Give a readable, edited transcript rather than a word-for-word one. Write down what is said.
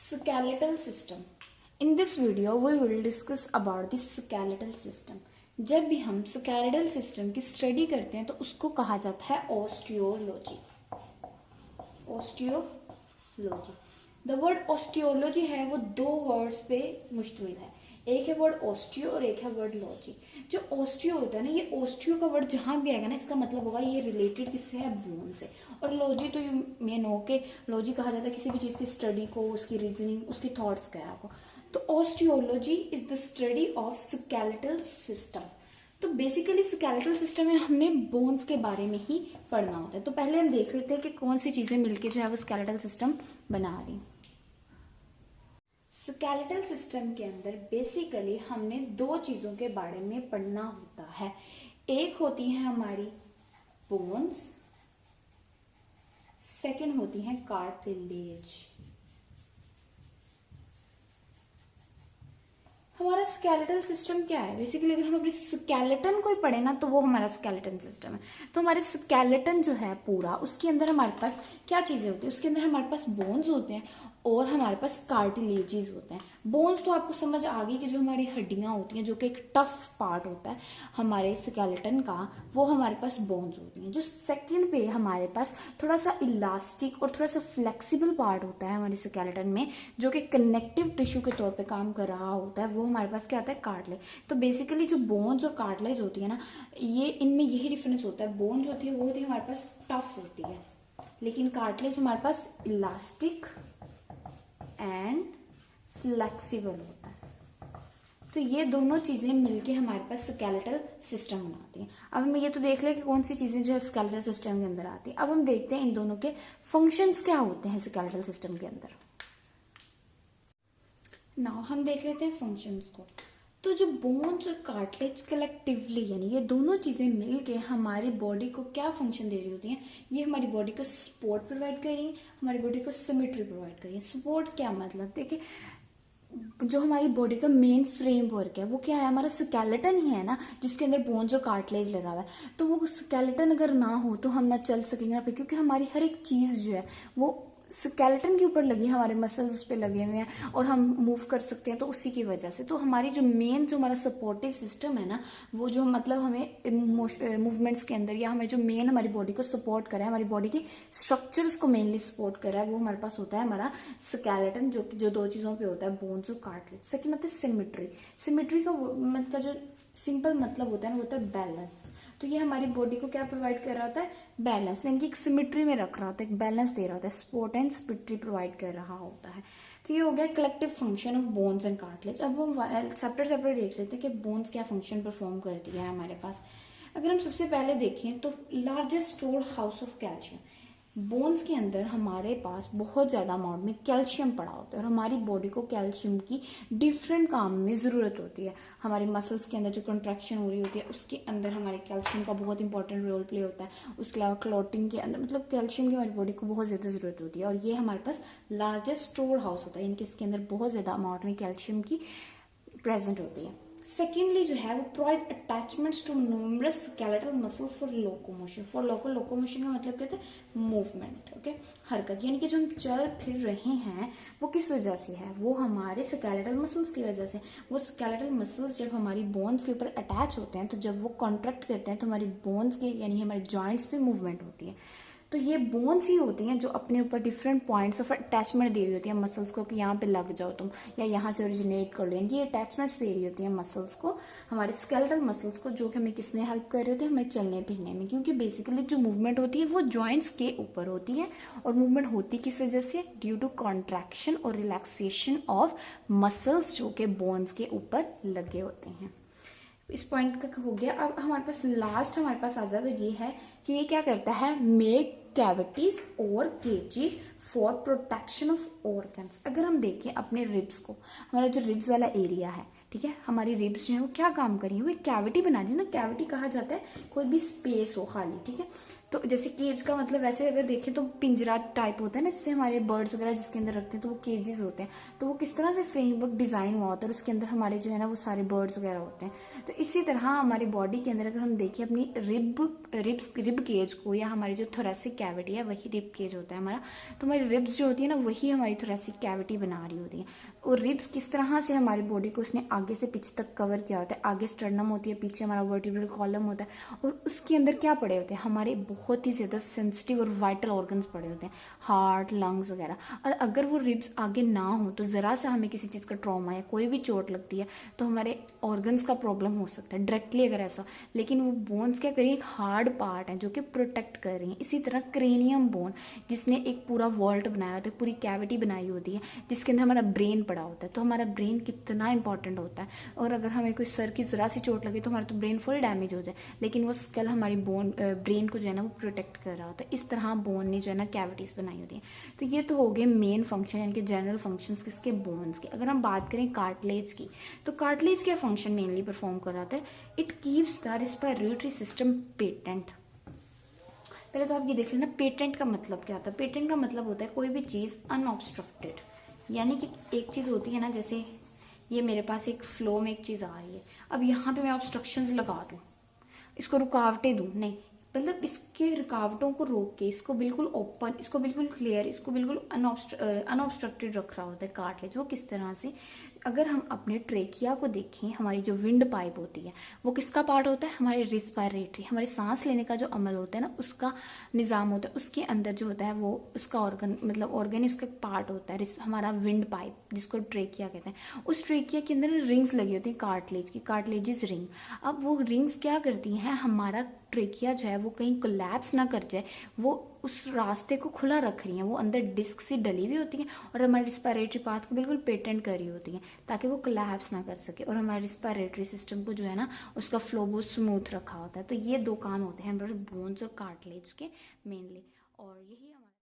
Skeletal system. In this video we will discuss about the skeletal system. जब भी हम skeletal system की study करते हैं तो उसको कहा जाता है osteology. Osteology. The word osteology है वो दो वर्ड्स पे मुश्तमिल है. एक है वर्ड ऑस्टियो और एक है वर्ड लॉजी. जो ऑस्टियो होता है ना, ये ऑस्टियो का वर्ड जहां भी आएगा ना, इसका मतलब होगा ये रिलेटेड किससे है, बोन से. और लॉजी तो यू मे नो के लॉजी कहा जाता है किसी भी चीज की स्टडी को, उसकी रीजनिंग, उसकी थॉट्स क्या को. तो osteology is the study of skeletal system. तो बेसिकली स्केलेटल सिस्टम में हमने बोन्स के बारे में ही पढ़ना होता है. तो पहले हम देख लेते हैं कि कौन सी चीजें मिलके जो है वो स्केलेटल सिस्टम बना रही. स्केलेटल सिस्टम के अंदर बेसिकली हमने दो चीजों के बारे में पढ़ना होता है. एक होती है हमारी बोन्स, सेकंड होती है कार्टिलेज. हमारा स्केलेटल सिस्टम क्या है? बेसिकली अगर हम अपने स्केलेटन को ही पढ़े ना तो वो हमारा स्केलेटन सिस्टम है. तो हमारे स्केलेटन जो है पूरा, उसके अंदर हमारे पास क्या चीजें होती है? उसके अंदर हमारे पास बोन्स होते हैं और हमारे पास कार्टिलेजेस होते हैं. बोन्स तो आपको समझ आ गई कि जो हमारी हड्डियां होती हैं, जो कि एक टफ पार्ट होता है हमारे स्केलेटन का, वो हमारे पास बोन्स होती हैं. जो सेकंड पे हमारे पास थोड़ा सा इलास्टिक और थोड़ा सा फ्लेक्सिबल पार्ट होता है हमारे स्केलेटन में, जो कि कनेक्टिव टिश्यू के तौर पे काम कर रहा होता है, वो हमारे पास क्या होता है, कार्टिलेज. तो बेसिकली जो बोन्स और कार्टिलेज होती है ना, ये इनमें यही डिफरेंस होता है. बोन जो होती है वो होती है हमारे पास टफ होती है, लेकिन कार्टिलेज हमारे पास इलास्टिक एंड फ्लेक्सिबल होता है. तो ये दोनों चीजें मिलके हमारे पास स्केलेटल सिस्टम बनाती हैं. अब हम ये तो देख ले कि कौन सी चीजें जो है स्केलेटल सिस्टम के अंदर आती हैं. अब हम देखते हैं इन दोनों के फंक्शंस क्या होते हैं स्केलेटल सिस्टम के अंदर. नाउ हम देख लेते हैं फंक्शंस को. तो जो बोन्स और कार्टिलेज कलेक्टिवली, यानी ये दोनों चीजें मिलके हमारी बॉडी को क्या फंक्शन दे रही होती हैं? ये हमारी बॉडी को सपोर्ट प्रोवाइड कर रही है, हमारी बॉडी को सिमेट्री प्रोवाइड कर रही है. सपोर्ट क्या मतलब? देखिए, जो हमारी बॉडी का मेन फ्रेमवर्क है वो क्या है? हमारा स्केलेटन ही है ना, जिसके अंदर बोन्स और कार्टिलेज लगा हुआ है. तो वो स्केलेटन अगर ना हो तो हम ना चल सकेंगे ना फिर, क्योंकि हमारी हर एक चीज जो है वो स्केलेटन के ऊपर लगी है, हमारे मसल्स उस पर लगे हुए हैं और हम मूव कर सकते हैं तो उसी की वजह से. तो हमारी जो मेन जो हमारा सपोर्टिव सिस्टम है ना, वो जो मतलब हमें मूवमेंट्स के अंदर या हमें जो मेन हमारी बॉडी को सपोर्ट करे, हमारी बॉडी की स्ट्रक्चर्स को मेनली सपोर्ट कर रहा है, वो हमारे पास होता है हमारा स्केलेटन, जो दो चीजों पे होता है, बोन्स और कार्टिलेज. सेकेंड होता है सिमेट्री. सिमेट्री का मतलब जो सिंपल मतलब होता है ना, वो होता है बैलेंस. तो ये हमारी बॉडी को क्या प्रोवाइड कर रहा होता है? बैलेंस. यानी कि एक सिमेट्री में रख रहा होता है, एक बैलेंस दे रहा होता है, सपोर्ट एंड सिमेट्री प्रोवाइड कर रहा होता है. तो ये हो गया collective function of bones and cartilage. अब हम सेपरेट सेपरेट देख लेते हैं कि बोन्स क्या फंक्शन परफॉर्म करती है हमारे पास. अगर हम सबसे पहले देखें तो largest store house of calcium. Bones के अंदर हमारे पास बहुत ज़्यादा अमाउंट में कैल्शियम पड़ा होता है और हमारी बॉडी को कैल्शियम की डिफरेंट काम में ज़रूरत होती है. हमारे मसल्स के अंदर जो कंट्रैक्शन हो रही होती है उसके अंदर हमारे कैल्शियम का बहुत इंपॉर्टेंट रोल प्ले होता है. उसके अलावा क्लॉटिंग के अंदर मतलब कैल्शियम की हमारी बॉडी को बहुत ज़्यादा ज़रूरत होती है और ये हमारे पास लार्जेस्ट स्टोर हाउस होता है, इनके इसके अंदर बहुत ज़्यादा अमाउंट में कैल्शियम की प्रेजेंट होती है. सेकेंडली जो है वो provide attachments to numerous skeletal muscles for locomotion. For locomotion का मतलब कहते हैं मूवमेंट, ओके, हरकत. यानी कि जो हम चल फिर रहे हैं वो किस वजह से है? वो हमारे स्केलेटल मसल्स की वजह से. वो स्केलेटल मसल्स जब हमारी बोन्स के ऊपर अटैच होते हैं तो जब वो कॉन्ट्रैक्ट करते हैं तो हमारी बोन्स के यानी हमारे जॉइंट्स पे मूवमेंट होती है. तो ये बोन्स ही होती हैं जो अपने ऊपर डिफरेंट पॉइंट्स ऑफ अटैचमेंट दे रही होती हैं मसल्स को कि यहाँ पे लग जाओ तुम, या यहाँ से ओरिजिनेट कर लो. ये अटैचमेंट्स दे रही होती हैं मसल्स को, हमारे स्केलेटल मसल्स को, जो कि हमें किसमें हेल्प कर रहे होते हैं? हमें चलने फिरने में. क्योंकि बेसिकली जो मूवमेंट होती है वो जॉइंट्स के ऊपर होती है और मूवमेंट होती किस वजह से? ड्यू टू कॉन्ट्रैक्शन और रिलैक्सेशन ऑफ मसल्स जो कि बोन्स के ऊपर लगे होते हैं. इस पॉइंट का हो गया. अब हमारे पास लास्ट हमारे पास आ जाए तो ये है कि ये क्या करता है? मेक कैविटीज और केजेस फॉर प्रोटेक्शन ऑफ ऑर्गन्स. अगर हम देखें अपने रिब्स को, हमारा जो रिब्स वाला एरिया है, ठीक है, हमारी रिब्स जो है वो क्या काम करी है? वो कैविटी बना रही है ना. कैविटी कहा जाता है कोई भी स्पेस हो खाली, ठीक है. तो जैसे केज का मतलब वैसे अगर देखें तो पिंजरा टाइप होता है ना, जैसे हमारे बर्ड्स वगैरह जिसके अंदर रखते हैं तो वो केजेस होते हैं, तो वो किस तरह से फ्रेमवर्क डिज़ाइन हुआ होता है और उसके अंदर हमारे जो है ना वो सारे बर्ड्स वगैरह होते हैं। तो इसी तरह हमारी बॉडी के अंदर अगर हम देखें अपनी रिब केज को, या हमारी जो थोरेसिक कैविटी है वही रिब केज होता है हमारा, तो हमारी रिब्स जो होती है ना वही हमारी थोरेसिक कैविटी बना रही होती है। और रिब्स किस तरह से हमारी बॉडी को उसने आगे से पीछे तक कवर किया होता है, आगे स्टर्नम होती है, पीछे हमारा वर्टिब्रल कॉलम होता है, और उसके अंदर क्या पड़े होते हैं, हमारे बहुत ही ज़्यादा सेंसिटिव और वाइटल ऑर्गन्स पड़े होते हैं, हार्ट, लंग्स वगैरह। और अगर वो रिब्स आगे ना हो तो ज़रा सा हमें किसी चीज़ का ट्रॉमा या कोई भी चोट लगती है तो हमारे ऑर्गन्स का प्रॉब्लम हो सकता है डायरेक्टली अगर ऐसा। लेकिन वो बोन्स क्या करिए, एक हार्ड पार्ट है जो कि प्रोटेक्ट कर रही है। इसी तरह क्रेनियम बोन, जिसने एक पूरा वॉल्ट बनाया होता है, पूरी कैविटी बनाई होती है, जिसके अंदर हमारा ब्रेन पड़ा होता है। तो हमारा ब्रेन कितना इंपॉर्टेंट होता है, और अगर हमें कोई सर की ज़रा सी चोट लगे तो हमारा तो ब्रेन फुल डैमेज हो जाए, लेकिन वो स्कल हमारी ब्रेन को जो है ना वो प्रोटेक्ट कर रहा होता है। इस तरह बोन ने जो है ना कैविटीज़ बनाई होती है। तो ये तो हो गए मेन फंक्शन, यानी कि जनरल फंक्शंस किसके, बोन्स के। अगर हम बात करें कार्टिलेज की, तो कार्टिलेज क्या फंक्शन मेनली परफॉर्म कर रहा था, it keeps the respiratory system patent. पहले तो आप ये देख लेना पेटेंट का मतलब क्या होता है। पेटेंट का मतलब होता है कोई भी चीज़ अनऑब्स्ट्रक्टेड, यानी कि एक चीज़ होती है ना, जैसे ये मेरे पास एक फ्लो में एक चीज़ आ रही है, अब यहाँ पे मैं ऑब्स्ट्रक्शंस लगा दूँ, इसको रुकावटें दूँ, नहीं, मतलब इसके रुकावटों को रोक के इसको बिल्कुल ओपन, इसको बिल्कुल क्लियर, इसको बिल्कुल अनऑब्स्ट्रक्टेड रख रहा होता है कार्टिलेज। वो किस तरह से, अगर हम अपने ट्रेकिया को देखें, हमारी जो विंड पाइप होती है वो किसका पार्ट होता है, हमारे रिस्पायरेटरी, हमारे सांस लेने का जो अमल होता है ना उसका निज़ाम होता है, उसके अंदर जो होता है वो उसका ऑर्गन, मतलब ऑर्गन ही उसका पार्ट होता है हमारा विंड पाइप, जिसको ट्रेकिया कहते हैं। उस ट्रेकिया के अंदर रिंग्स लगी होती हैं कार्टिलेज की, कार्टिलेजिस रिंग। अब वो रिंग्स क्या करती हैं, हमारा ट्रेकिया जो है वो कहीं कोलैप्स ना कर जाए, वो उस रास्ते को खुला रख रही हैं, वो अंदर डिस्क से डली हुई होती हैं और हमारे रिस्पायरेटरी पाथ को बिल्कुल पेटेंट कर रही होती हैं, ताकि वो कोलैप्स ना कर सके, और हमारे रिस्पायरेटरी सिस्टम को जो है ना उसका फ्लो बहुत स्मूथ रखा होता है। तो ये दो काम होते हैं हमारे बोन्स और कार्टिलेज के मेनली, और यही